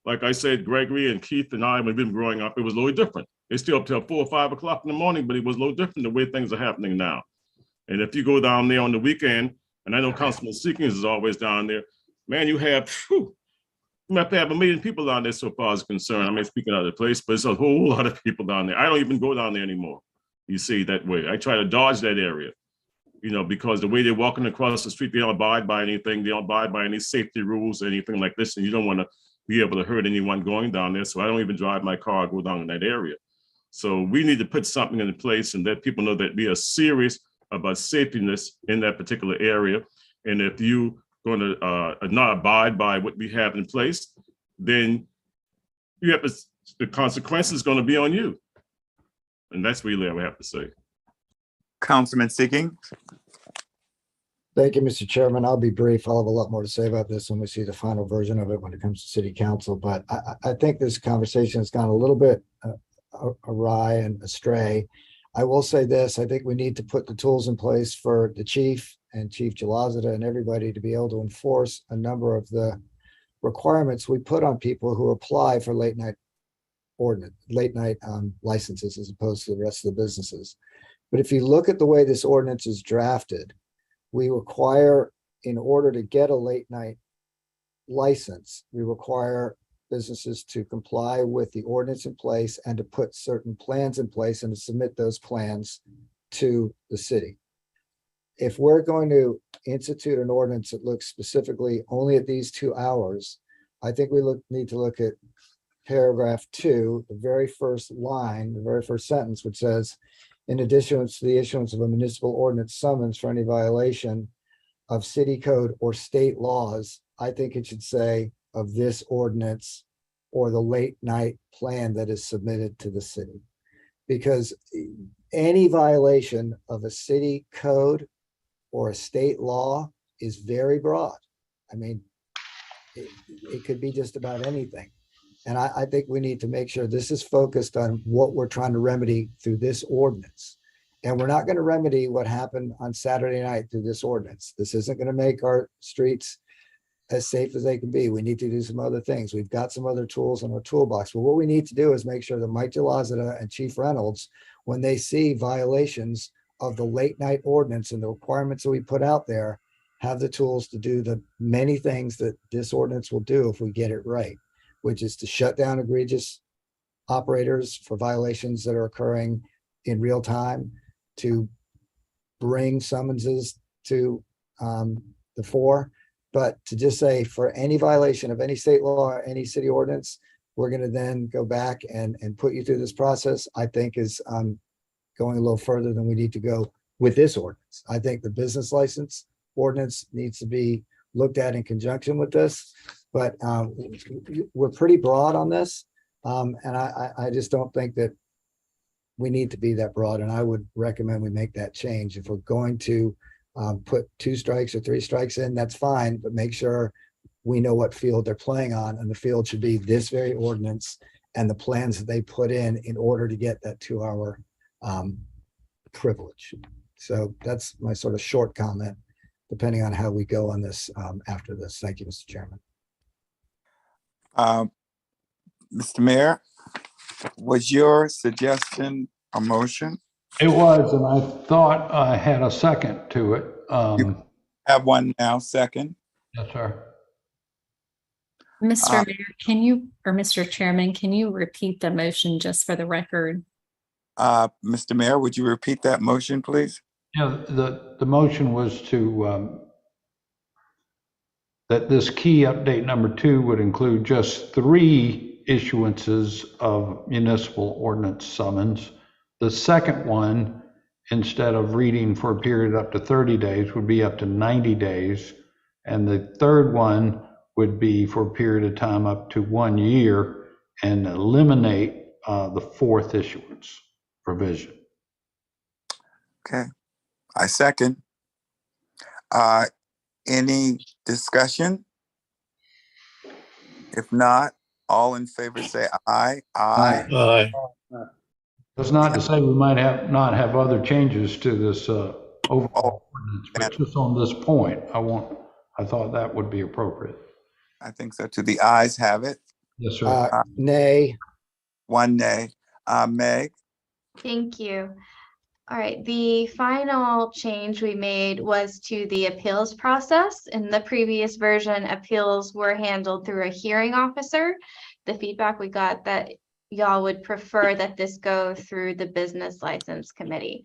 like I said, Gregory and Keith and I, when we've been growing up, it was a little different. It's still up till 4 or 5 o'clock in the morning, but it was a little different the way things are happening now. And if you go down there on the weekend, and I know Councilman Seekins is always down there, man, you might have 1 million people down there so far as concerned. I mean, speaking of the place, but it's a whole lot of people down there. I don't even go down there anymore. You see, that way. I try to dodge that area, because the way they're walking across the street, they don't abide by anything. They don't abide by any safety rules or anything like this. And you don't want to be able to hurt anyone going down there. So I don't even drive my car or go down in that area. So we need to put something in place and let people know that we are serious about safetyness in that particular area. And if you going to not abide by what we have in place, then you have the consequences going to be on you. And that's really what I have to say. Councilman Seeking. Thank you, Mr. Chairman. I'll be brief. I'll have a lot more to say about this when we see the final version of it when it comes to city council. But I think this conversation has gone a little bit awry and astray. I will say this, I think we need to put the tools in place for the chief and Chief Jalazada and everybody to be able to enforce a number of the requirements we put on people who apply for late night licenses as opposed to the rest of the businesses. But if you look at the way this ordinance is drafted, we require, in order to get a late night license, we require businesses to comply with the ordinance in place and to put certain plans in place and to submit those plans to the city. If we're going to institute an ordinance that looks specifically only at these 2 hours, I think we need to look at paragraph 2, the very first line, the very first sentence, which says, in addition to the issuance of a municipal ordinance summons for any violation of city code or state laws, I think it should say of this ordinance or the late night plan that is submitted to the city. Because any violation of a city code or a state law is very broad. I mean, it could be just about anything. And I think we need to make sure this is focused on what we're trying to remedy through this ordinance. And we're not going to remedy what happened on Saturday night through this ordinance. This isn't going to make our streets as safe as they can be. We need to do some other things. We've got some other tools in our toolbox. But what we need to do is make sure that Mike Jalazada and Chief Reynolds, when they see violations of the late night ordinance and the requirements that we put out there, have the tools to do the many things that this ordinance will do if we get it right, which is to shut down egregious operators for violations that are occurring in real time, to bring summonses to the fore, but to just say for any violation of any state law or any city ordinance, we're going to then go back and put you through this process, I think is going a little further than we need to go with this ordinance. I think the business license ordinance needs to be looked at in conjunction with this, but we're pretty broad on this. And I just don't think that we need to be that broad. And I would recommend we make that change. If we're going to put 2 strikes or 3 strikes in, that's fine, but make sure we know what field they're playing on. And the field should be this very ordinance and the plans that they put in order to get that 2-hour privilege. So that's my sort of short comment, depending on how we go on this after this. Thank you, Mr. Chairman. Mr. Mayor, was your suggestion a motion? It was, and I thought I had a second to it. You have one now, second. Yes, sir. Mr. Mayor, can you, or Mr. Chairman, can you repeat the motion just for the record? Mr. Mayor, would you repeat that motion, please? The motion was to, that this key update number 2 would include just 3 issuances of municipal ordinance summons. The second one, instead of reading for a period up to 30 days, would be up to 90 days. And the third one would be for a period of time up to 1 year and eliminate the 4th issuance provision. Okay, I second. Any discussion? If not, all in favor say aye. Aye. Aye. That's not to say we might not have other changes to this overall ordinance, but just on this point, I thought that would be appropriate. I think so too. The ayes have it. Yes, sir. Nay. 1 nay. Meg? Thank you. All right, the final change we made was to the appeals process. In the previous version, appeals were handled through a hearing officer. The feedback we got that y'all would prefer that this go through the business license committee.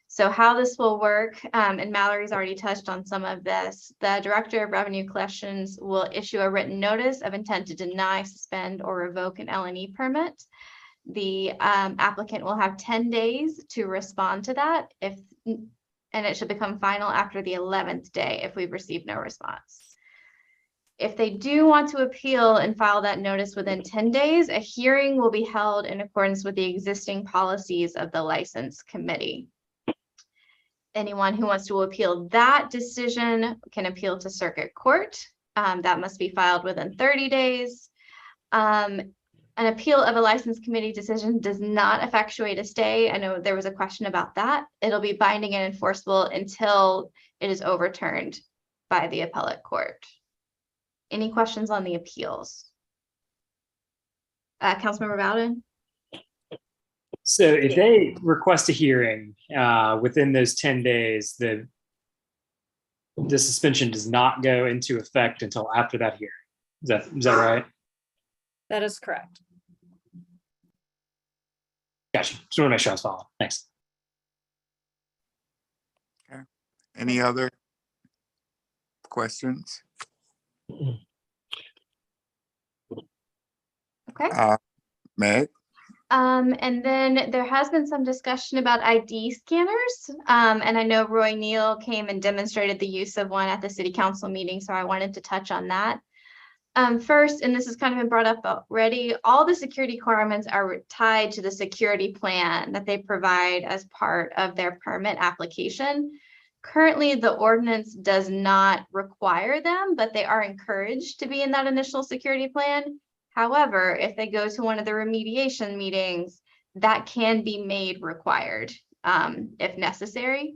So how this will work, and Mallory's already touched on some of this, the Director of Revenue Collections will issue a written notice of intent to deny, suspend, or revoke an L&E permit. The applicant will have 10 days to respond to that, and it should become final after the 11th day if we've received no response. If they do want to appeal and file that notice within 10 days, a hearing will be held in accordance with the existing policies of the license committee. Anyone who wants to appeal that decision can appeal to circuit court. That must be filed within 30 days. An appeal of a license committee decision does not effectuate a stay. I know there was a question about that. It'll be binding and enforceable until it is overturned by the appellate court. Any questions on the appeals? Councilmember Bowden? So if they request a hearing within those 10 days, the suspension does not go into effect until after that hearing. Is that right? That is correct. Gotcha. Just want to make sure I was following. Thanks. Okay. Any other questions? Okay. Meg? And then there has been some discussion about ID scanners. And I know Roy Neal came and demonstrated the use of one at the city council meeting, so I wanted to touch on that. First, and this has kind of been brought up already, all the security requirements are tied to the security plan that they provide as part of their permit application. Currently, the ordinance does not require them, but they are encouraged to be in that initial security plan. However, if they go to one of the remediation meetings, that can be made required if necessary.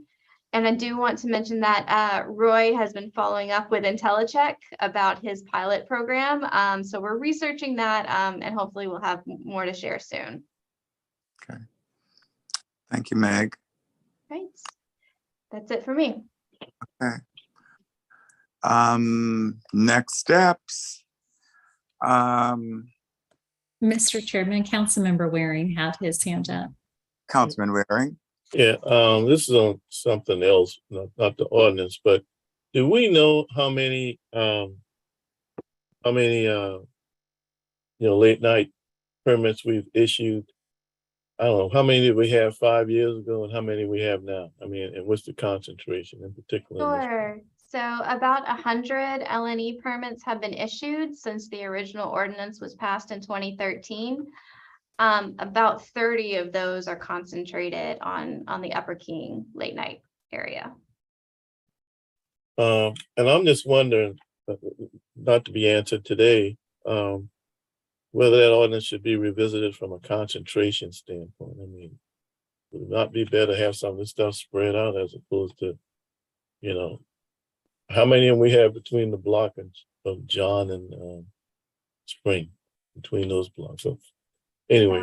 And I do want to mention that Roy has been following up with IntelliCheck about his pilot program. So we're researching that and hopefully we'll have more to share soon. Okay. Thank you, Meg. Right. That's it for me. Okay. Next steps. Mr. Chairman, Councilmember Waring had his hand up. Councilman Waring. Yeah, this is on something else, not the ordinance, but do we know how many late night permits we've issued? I don't know, how many did we have 5 years ago and how many we have now? I mean, and what's the concentration in particular? Sure. So about 100 L&E permits have been issued since the original ordinance was passed in 2013. About 30 of those are concentrated on the Upper King late night area. And I'm just wondering, not to be answered today, whether that ordinance should be revisited from a concentration standpoint. I mean, would it not be better to have some of this stuff spread out as opposed to, how many we have between the block of John and Spring, between those blocks? So anyway,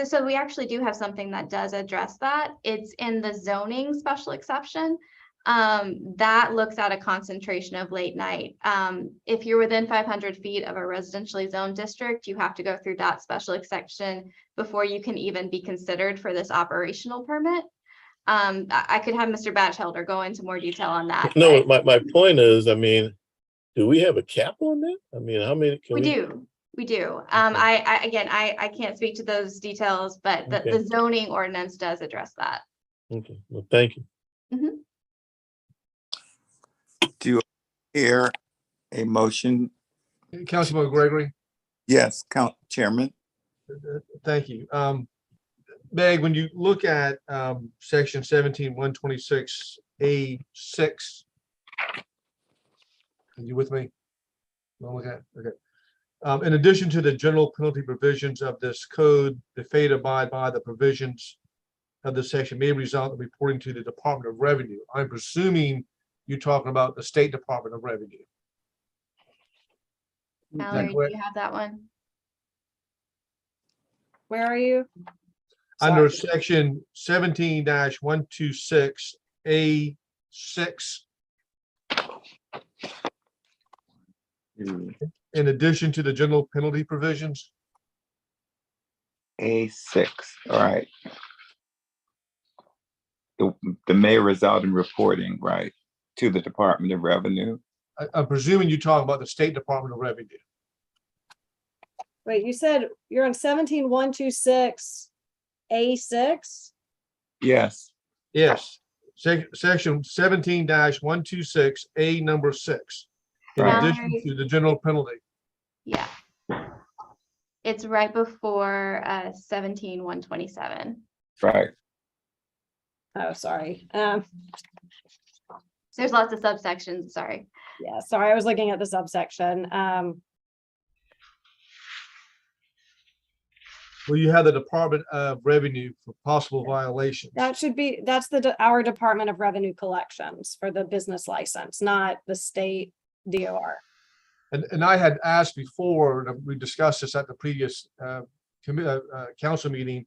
so we actually do have something that does address that. It's in the zoning special exception. That looks at a concentration of late night. If you're within 500 feet of a residentially zoned district, you have to go through that special exception before you can even be considered for this operational permit. I could have Mr. Batchelder go into more detail on that. No, but my point is, I mean, do we have a cap on that? I mean, how many can we we? do. We do. Okay. I can't speak to those details, but Okay. the zoning ordinance does address that. Okay, well, thank you. Do you hear a motion? Councilman Gregory, Yes, Chairman. thank you. Meg, when you look at section 17-126A6, are you with me? I'll look at, okay. In addition to the general penalty provisions of this code, the failure to abide by the provisions of this section may result in reporting to the Department of Revenue. I'm presuming you're talking about the State Department of Revenue. Mallory, do correct? you have that one? Where are you? Under Sorry. section 17-126A6, in addition to the general penalty provisions. A6, all right. The may result in reporting, right, to the Department of Revenue. I'm presuming you're talking about the State Department of Revenue. Wait, you said you're on 17-126A6? Yes, Yes, section 17-126A number 6. In Right. addition to the general penalty. Yeah. It's right before 17-127. right. Oh, sorry. There's lots of subsections, sorry. Yeah, sorry, I was looking at the subsection. Well, you have the Department of Revenue for possible violations. That should be, that's our Department of Revenue Collections for the business license, not the state DOR. And I had asked before, and we discussed this at the previous council meeting,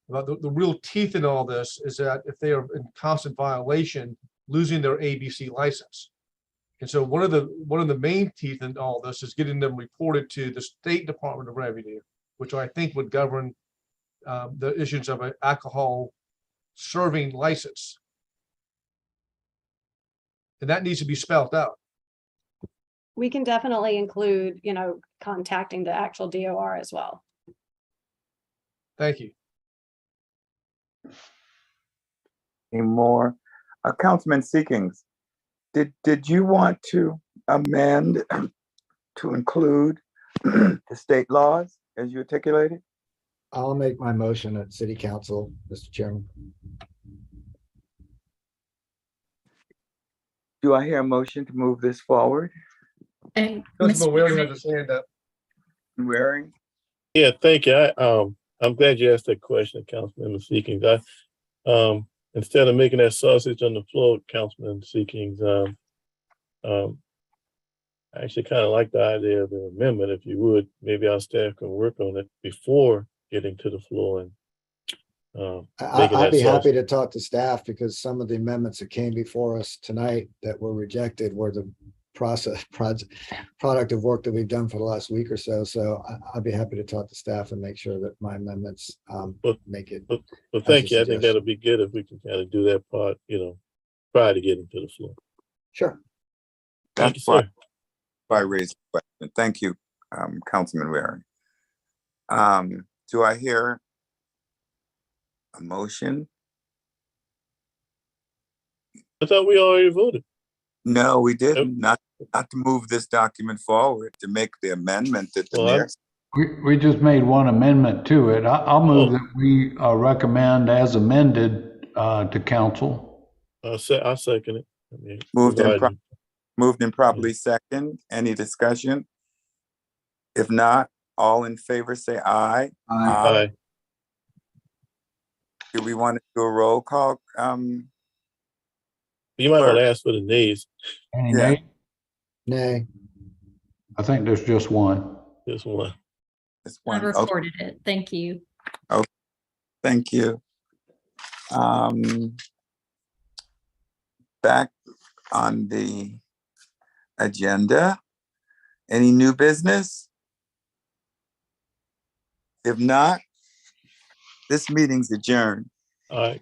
about the real teeth in all this is that if they are in constant violation, losing their ABC license. And so one of the main teeth in all this is getting them reported to the State Department of Revenue, which I think would govern the issuance of an alcohol serving license. And that needs to be spelled out. We can definitely include, contacting the actual DOR as well. Thank you. Any more? Councilman Seekings, did you want to amend to include the state laws as you articulated? I'll make my motion at City Council, Mr. Chairman. Do I hear a motion to move this forward? And Councilman Mr. Waring Chairman, has his hand up. Waring? Yeah, thank you. I'm glad you asked that question, Councilman Seekings. Instead of making that sausage on the floor, Councilman Seekings, I actually kind of like the idea of the amendment. If you would, maybe our staff can work on it before getting to the floor and making I'd that be happy sausage. to talk to staff because some of the amendments that came before us tonight that were rejected were the product of work that we've done for the last week or so. So I'd be happy to talk to staff and make sure that my amendments make it. Well, as thank a you. I think that'll be good if we can kind of do that part, prior to getting to the floor. Sure. Thank you, That's why sir. I raised the question. Thank you, Councilman Waring. Do I hear a motion? I thought we already voted. No, we didn't. Not to move this document forward, to make the amendment that the Well, mayor. We just made one amendment to it. I'll move Oh. that we recommend as amended to council. I'll second it. I mean, Moved and provide- Moved and properly second. Any discussion? If not, all in favor say aye. Aye. Do we want to do a roll call? You might want to Clerk. ask for the nays, Any Yeah. nay? Nay. I think there's just one. this one. This I one. Okay, recorded it. Thank you. thank you. Back on the agenda. Any new business? If not, this meeting's adjourned. All right.